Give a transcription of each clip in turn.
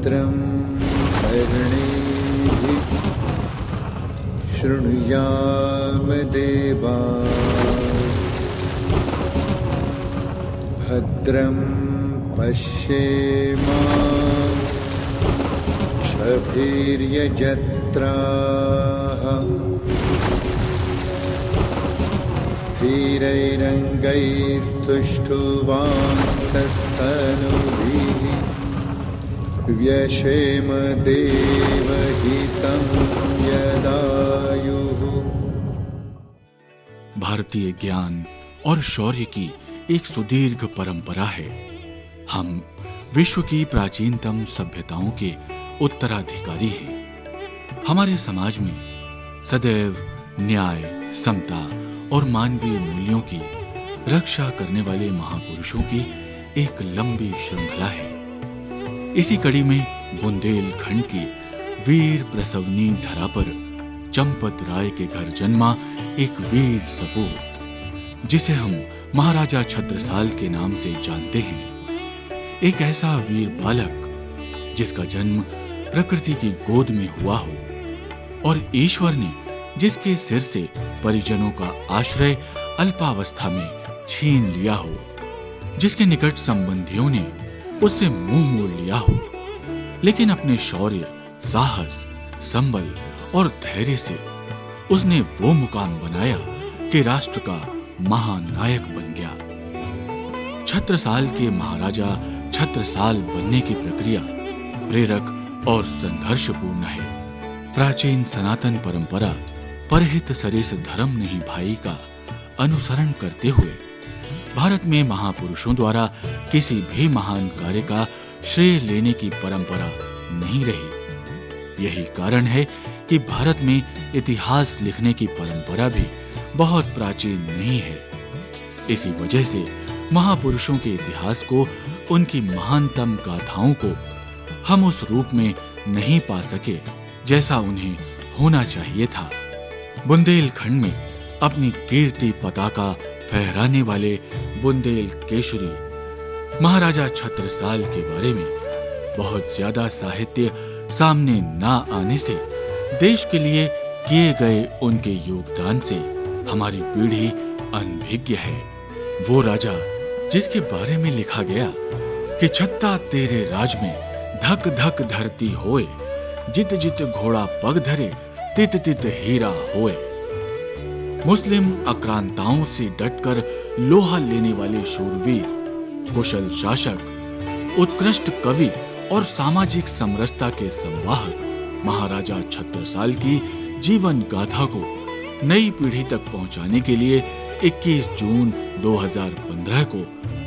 भद्रं कर्णेभिः शृणुयाम देवाः भद्रं पश्येमाक्षभिर्यजत्राः स्थिरैरङ्गैस्तुष्टुवांसस्तनूभिः व्यशेम देवहितं यदायुः। भारतीय ज्ञान और शौर्य की एक सुदीर्घ परंपरा है। हम विश्व की प्राचीनतम सभ्यताओं के उत्तराधिकारी हैं। हमारे समाज में सदैव न्याय, समता और मानवीय मूल्यों की रक्षा करने वाले महापुरुषों की एक लंबी श्रृंखला है। इसी कड़ी में बुंदेलखंड की वीर प्रसवनी धरा पर चंपत राय के घर जन्मा एक वीर सपूत, जिसे हम महाराजा छत्रसाल के नाम से जानते हैं। एक ऐसा वीर बालक जिसका जन्म प्रकृति की गोद में हुआ हो और ईश्वर ने जिसके सिर से परिजनों का आश्रय अल्पावस्था में छीन लिया हो, जिसके निकट संबंधियों ने उससे मुंह मोड़ लिया हो, लेकिन अपने शौर्य, साहस, संबल और धैर्य से उसने वो मुकाम बनाया कि राष्ट्र का महानायक बन गया। छत्रसाल के महाराजा छत्रसाल बनने की प्रक्रिया प्रेरक और संघर्षपूर्ण है। प्राचीन सनातन परंपरा परहित सरिस धर्म नहीं भाई का अनुसरण करते हुए भारत में महापुरुषों द्वारा किसी भी महान कार्य का श्रेय लेने की परंपरा नहीं रही। यही कारण है कि भारत में इतिहास लिखने की परंपरा भी बहुत प्राचीन नहीं है। इसी वजह से महापुरुषों के इतिहास को, उनकी महानतम गाथाओं को हम उस रूप में नहीं पा सके जैसा उन्हें होना चाहिए था। बुंदेलखंड में अपनी कीर्ति पताका फहराने वाले बुंदेल केशरी महाराजा छत्रसाल के बारे में बहुत ज्यादा साहित्य सामने ना आने से देश के लिए किए गए उनके योगदान से हमारी पीढ़ी अनभिज्ञ है। वो राजा जिसके बारे में लिखा गया कि छत्ता तेरे राज में धक धक धरती होए, जित जित घोड़ा पग धरे तित तित हीरा होए। मुस्लिम आक्रांताओं से डटकर लोहा लेने वाले शूरवीर, कुशल शासक, उत्कृष्ट कवि और सामाजिक समरसता के संवाहक महाराजा छत्रसाल की जीवन गाथा को नई पीढ़ी तक पहुंचाने के लिए 21 जून 2015 को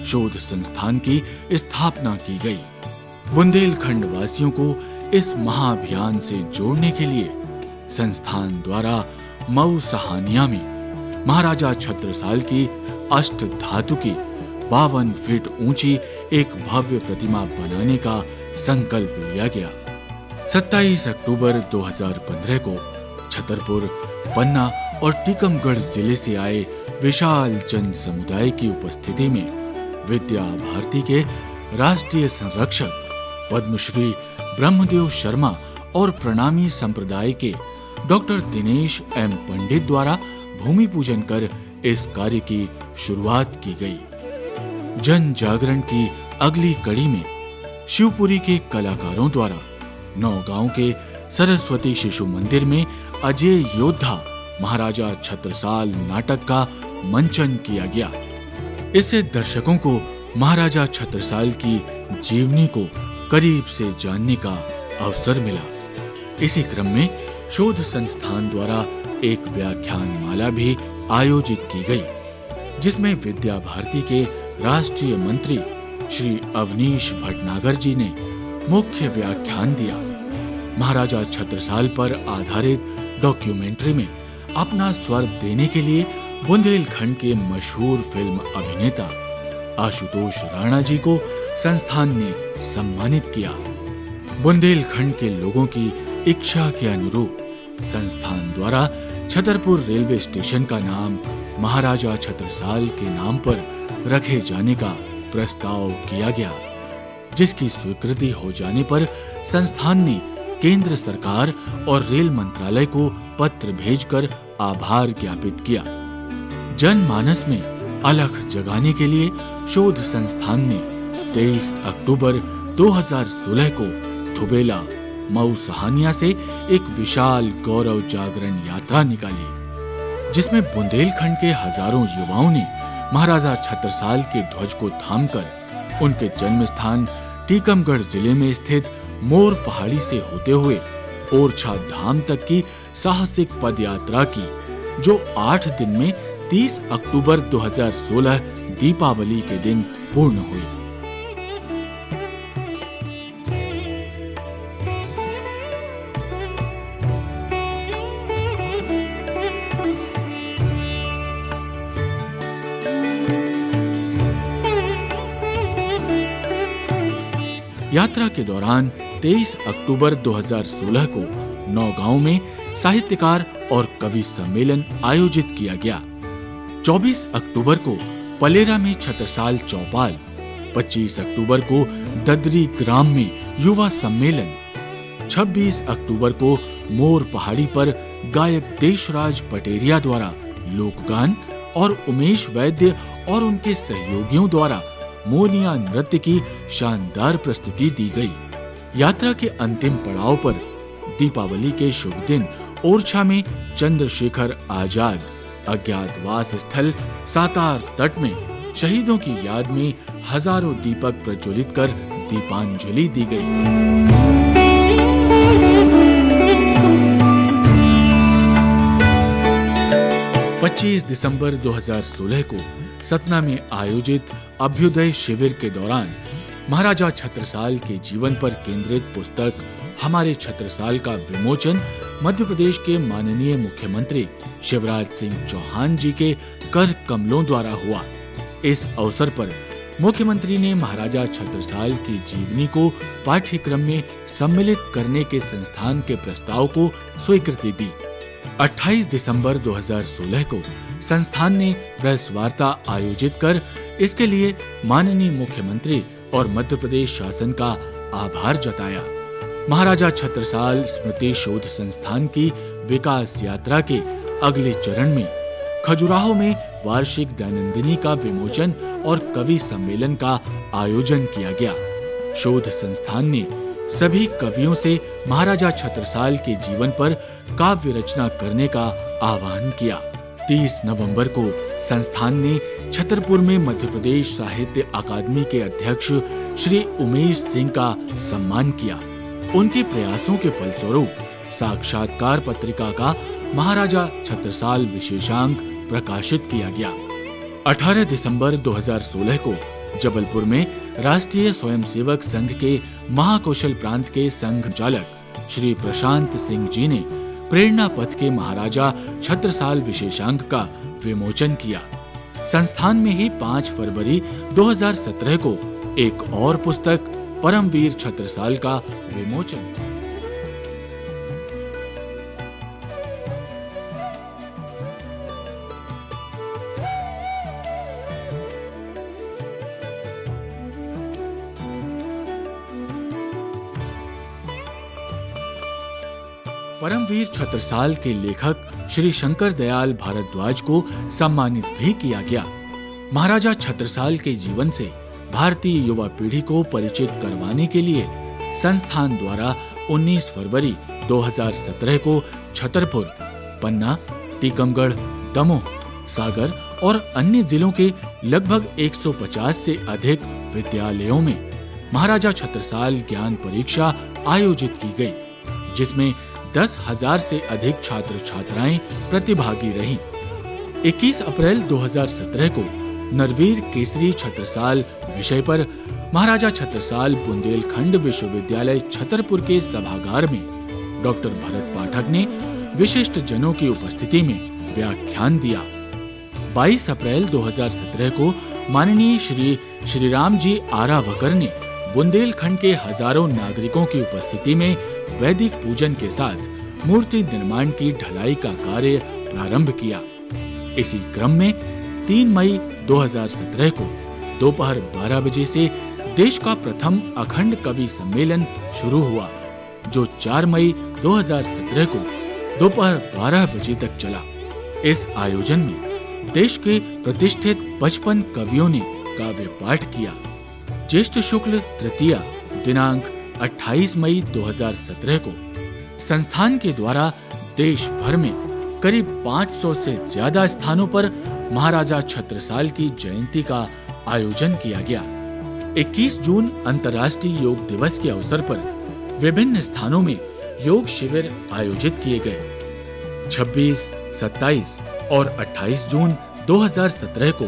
शोध संस्थान की स्थापना की गई। बुंदेलखंड वासियों को इस महाअभियान से जोड़ने के लिए संस्थान द्वारा मऊ सहानिया में महाराजा छत्रसाल की अष्ट धातु की 52 फीट ऊंची एक भव्य प्रतिमा बनाने का संकल्प लिया गया। 27 अक्टूबर 2015 को छतरपुर, पन्ना और टीकमगढ़ जिले से आए विशाल जन समुदाय की उपस्थिति में विद्या भारती के राष्ट्रीय संरक्षक पद्मश्री ब्रह्मदेव शर्मा और प्रणामी संप्रदाय के डॉक्टर दिनेश एम पंडित द्वारा भूमि पूजन कर इस कार्य की शुरुआत की गई। जन जागरण की अगली कड़ी में शिवपुरी के कलाकारों द्वारा नौगांव के सरस्वती शिशु मंदिर में अजय योद्धा महाराजा छत्रसाल नाटक का मंचन किया गया। इससे दर्शकों को महाराजा छत्रसाल की जीवनी को करीब से जानने का अवसर मिला। इसी क्रम में शोध संस्थान द्वारा एक व्याख्यान माला भी आयोजित की गई, जिसमें विद्या भारती के राष्ट्रीय मंत्री श्री अवनीश भटनागर जी ने मुख्य व्याख्यान दिया। महाराजा छत्रसाल पर आधारित डॉक्यूमेंट्री में अपना स्वर देने के लिए बुंदेलखंड के मशहूर फिल्म अभिनेता आशुतोष राणा जी को संस्थान ने सम्मानित किया। बुंदेलखंड के लोगों की इच्छा के अनुरूप संस्थान द्वारा छतरपुर रेलवे स्टेशन का नाम महाराजा छत्रसाल के नाम पर रखे जाने का प्रस्ताव किया गया। जिसकी स्वीकृति हो जाने पर संस्थान ने केंद्र सरकार और रेल मंत्रालय को पत्र भेजकर आभार ज्ञापित किया। जनमानस में अलख जगाने के लिए शोध संस्थान ने 23 अक्टूबर 2016 को थुबेला मऊ सहानिया से एक विशाल गौरव जागरण यात्रा निकाली, जिसमें बुंदेलखंड के हजारों युवाओं ने महाराजा छत्रसाल के ध्वज को थामकर उनके जन्म स्थान टीकमगढ़ जिले में स्थित मोर पहाड़ी से होते हुए ओरछा धाम तक की साहसिक पदयात्रा की, जो 8 दिन में 30 अक्टूबर 2016 दीपावली के दिन पूर्ण हुई। यात्रा के दौरान 23 अक्टूबर 2016 को नौगांव में साहित्यकार और कवि सम्मेलन आयोजित किया गया। 24 अक्टूबर को पलेरा में छत्रसाल चौपाल, 25 अक्टूबर को ददरी ग्राम में युवा सम्मेलन, 26 अक्टूबर को मोर पहाड़ी पर गायक देशराज पटेरिया द्वारा लोकगान और उमेश वैद्य और उनके सहयोगियों द्वारा मोनिया नृत्य की शानदार प्रस्तुति दी गई। यात्रा के अंतिम पड़ाव पर दीपावली के शुभ दिन ओरछा में चंद्रशेखर आजाद अज्ञातवास स्थल सातार तट में शहीदों की याद में हजारों दीपक प्रज्वलित कर दीपांजलि दी गई। 25 दिसंबर 2016 को सतना में आयोजित अभ्युदय शिविर के दौरान महाराजा छत्रसाल के जीवन पर केंद्रित पुस्तक हमारे छत्रसाल का विमोचन मध्य प्रदेश के माननीय मुख्यमंत्री शिवराज सिंह चौहान जी के कर कमलों द्वारा हुआ। इस अवसर पर मुख्यमंत्री ने महाराजा छत्रसाल की जीवनी को पाठ्यक्रम में सम्मिलित करने के संस्थान के प्रस्ताव को स्वीकृति दी। 28 दिसंबर 2016 को संस्थान ने प्रेस वार्ता आयोजित कर इसके लिए माननीय मुख्यमंत्री और मध्य प्रदेश शासन का आभार जताया। महाराजा छत्रसाल स्मृति शोध संस्थान की विकास यात्रा के अगले चरण में खजुराहो में वार्षिक दैनंदिनी का विमोचन और कवि सम्मेलन का आयोजन किया गया। शोध संस्थान ने सभी कवियों से महाराजा छत्रसाल के जीवन पर काव्य रचना करने का आह्वान किया। 30 नवंबर को संस्थान ने छतरपुर में मध्य प्रदेश साहित्य अकादमी के अध्यक्ष श्री उमेश सिंह का सम्मान किया। उनके प्रयासों के फलस्वरूप साक्षात्कार पत्रिका का महाराजा छत्रसाल विशेषांक प्रकाशित किया गया। 18 दिसंबर 2016 को जबलपुर में राष्ट्रीय स्वयंसेवक संघ के महाकौशल प्रांत के संघ चालक श्री प्रशांत सिंह जी ने प्रेरणा पथ के महाराजा छत्रसाल विशेषांक का विमोचन किया। संस्थान में ही 5 फरवरी 2017 को एक और पुस्तक परमवीर छत्रसाल का विमोचन। परमवीर छत्रसाल के लेखक श्री शंकर दयाल भारद्वाज को सम्मानित भी किया गया। महाराजा छत्रसाल के जीवन से भारतीय युवा पीढ़ी को परिचित करवाने के लिए संस्थान द्वारा 19 फरवरी 2017 को छतरपुर, पन्ना, टीकमगढ़, दमोह, सागर और अन्य जिलों के लगभग 150 से अधिक विद्यालयों में महाराजा छत्रसाल ज्ञान परीक्षा आयोजित की गई, जिसमें 10,000 से अधिक छात्र छात्राएं प्रतिभागी रहीं। 21 अप्रैल 2017 को नरवीर केसरी छत्रसाल विषय पर महाराजा छत्रसाल बुंदेलखंड विश्वविद्यालय छतरपुर के सभागार में डॉक्टर भरत पाठक ने विशिष्ट जनों की उपस्थिति में व्याख्यान दिया। 22 अप्रैल 2017 को माननीय श्री राम जी आरावकर ने बुंदेलखंड के हजारों नागरिकों की उपस्थिति में वैदिक पूजन के साथ मूर्ति निर्माण की ढलाई का कार्य प्रारंभ किया। इसी क्रम में 3 मई 2017 को दोपहर 12 बजे से देश का प्रथम अखंड कवि सम्मेलन शुरू हुआ, जो 4 मई 2017 को दोपहर 12 बजे तक चला। इस आयोजन में देश के प्रतिष्ठित 55 कवियों ने काव्य पाठ किया। ज्येष्ठ शुक्ल तृतीया दिनांक 28 मई 2017 को संस्थान के द्वारा देश भर में करीब 500 से ज्यादा स्थानों पर महाराजा छत्रसाल की जयंती का आयोजन किया गया। 21 जून अंतर्राष्ट्रीय योग दिवस के अवसर पर विभिन्न स्थानों में योग शिविर आयोजित किए गए। 26, 27 और 28 जून 2017 को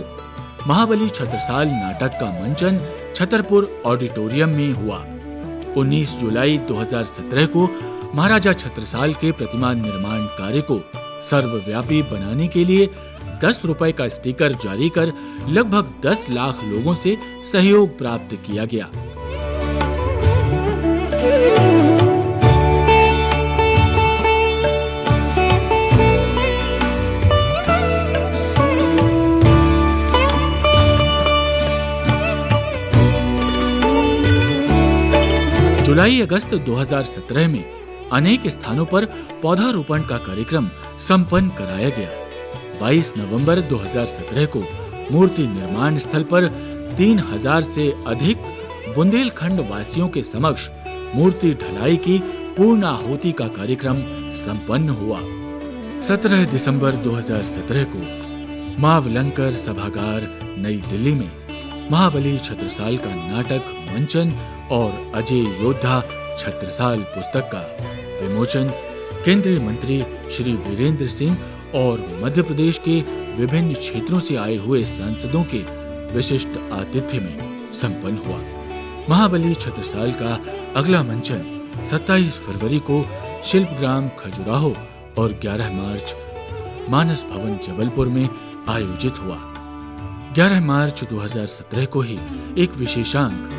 महाबली छत्रसाल नाटक का मंचन छतरपुर ऑडिटोरियम में हुआ। 19 जुलाई 2017 को महाराजा छत्रसाल के प्रतिमा निर्माण कार्य को सर्वव्यापी बनाने के लिए 10 रुपए का स्टिकर जारी कर लगभग 10 लाख लोगों से सहयोग प्राप्त किया गया। जुलाई अगस्त 2017 में अनेक स्थानों पर पौधारोपण का कार्यक्रम संपन्न कराया गया। 22 नवंबर 2017 को मूर्ति निर्माण स्थल पर 3000 से अधिक बुंदेलखंड वासियों के समक्ष मूर्ति ढलाई की पूर्णाहुति का कार्यक्रम संपन्न हुआ। 17 दिसंबर 2017 को मावलंकर सभागार नई दिल्ली में महाबली छत्रसाल का नाटक मंचन और अजय योद्धा छत्रसाल पुस्तक का विमोचन केंद्रीय मंत्री श्री वीरेंद्र सिंह और मध्य प्रदेश के विभिन्न क्षेत्रों से आए हुए सांसदों के विशिष्ट आतिथ्य में संपन्न हुआ। महाबली छत्रसाल का अगला मंचन 27 फरवरी को शिल्पग्राम खजुराहो और 11 मार्च मानस भवन जबलपुर में आयोजित हुआ। 11 मार्च 2017 को ही एक विशेषांक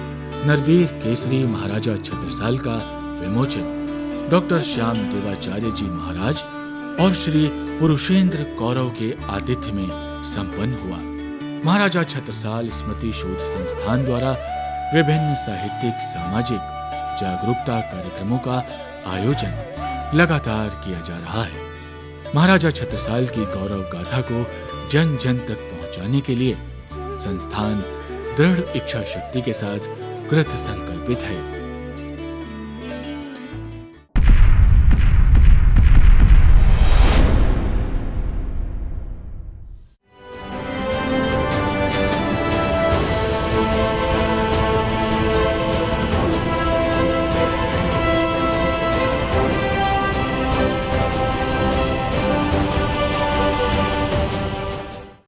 नरवीर केसरी महाराजा छत्रसाल का विमोचन डॉक्टर श्याम देवाचार्य जी महाराज और श्री पुरुषेंद्र कौरव के आतिथ्य में संपन्न हुआ। महाराजा छत्रसाल स्मृति शोध संस्थान द्वारा विभिन्न साहित्यिक सामाजिक जागरूकता कार्यक्रमों का आयोजन लगातार किया जा रहा है। महाराजा छत्रसाल की गौरव गाथा को जन जन तक पहुंचाने के लिए संस्थान दृढ़ इच्छा शक्ति के साथ कृत संकल्पित है।